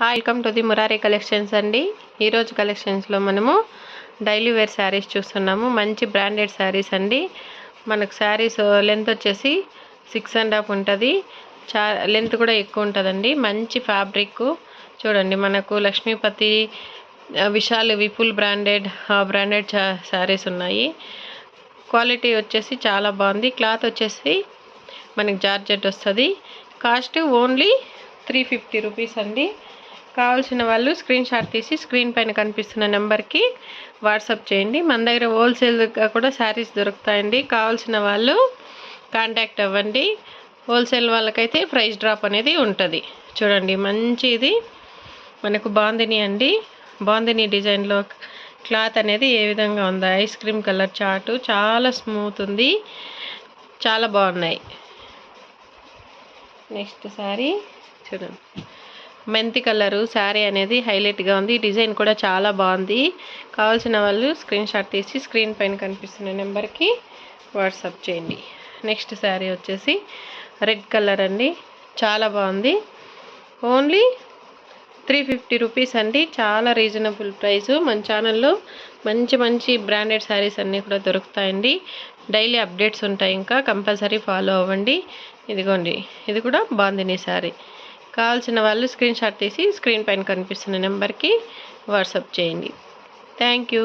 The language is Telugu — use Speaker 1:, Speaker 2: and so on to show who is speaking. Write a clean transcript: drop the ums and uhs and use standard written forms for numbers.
Speaker 1: Hi, welcome to the Murari collections అండి. ఈరోజు కలెక్షన్స్లో మనము డైలీ వేర్ శారీస్ చూస్తున్నాము. మంచి బ్రాండెడ్ శారీస్ అండి. మనకు శారీస్ లెంత్ వచ్చేసి 6.5 ఉంటుంది. లెంత్ కూడా ఎక్కువ ఉంటుందండి. మంచి ఫ్యాబ్రిక్ చూడండి. మనకు లక్ష్మీపతి, విశాల్, విపుల్ బ్రాండెడ్ శారీస్ ఉన్నాయి. క్వాలిటీ వచ్చేసి చాలా బాగుంది. క్లాత్ వచ్చేసి మనకి జార్జెట్ వస్తుంది. కాస్ట్ ఓన్లీ 350 రూపీస్ అండి. కావాల్సిన వాళ్ళు స్క్రీన్ షాట్ తీసి స్క్రీన్ పైన కనిపిస్తున్న నెంబర్కి వాట్సాప్ చేయండి. మన దగ్గర హోల్సేల్గా కూడా శారీస్ దొరుకుతాయండి. కావాల్సిన వాళ్ళు కాంటాక్ట్ అవ్వండి. హోల్సేల్ వాళ్ళకైతే ప్రైస్ డ్రాప్ అనేది ఉంటుంది. చూడండి, మంచి ఇది మనకు బాందిని అండి. బాందిని డిజైన్లో క్లాత్ అనేది ఏ విధంగా ఉందో, ఐస్ క్రీమ్ కలర్ చాటు, చాలా స్మూత్ ఉంది, చాలా బాగున్నాయి. నెక్స్ట్ శారీ చూడండి, మెంతి కలరు శారీ అనేది హైలైట్గా ఉంది. డిజైన్ కూడా చాలా బాగుంది. కావాల్సిన వాళ్ళు స్క్రీన్ షాట్ తీసి స్క్రీన్ పైన కనిపిస్తున్న నెంబర్కి వాట్సాప్ చేయండి. నెక్స్ట్ శారీ వచ్చేసి రెడ్ కలర్ అండి. చాలా బాగుంది. ఓన్లీ 350 రూపీస్ అండి. చాలా రీజనబుల్ ప్రైస్. మన ఛానల్లో మంచి మంచి బ్రాండెడ్ శారీస్ అన్నీ కూడా దొరుకుతాయండి. డైలీ అప్డేట్స్ ఉంటాయి. ఇంకా కంపల్సరీ ఫాలో అవ్వండి. ఇదిగోండి, ఇది కూడా బాందిని శారీ. కావాల్సిన వాళ్ళు స్క్రీన్ షాట్ తీసి స్క్రీన్ పైన కనిపిస్తున్న నెంబర్కి వాట్సాప్ చేయండి. Thank you.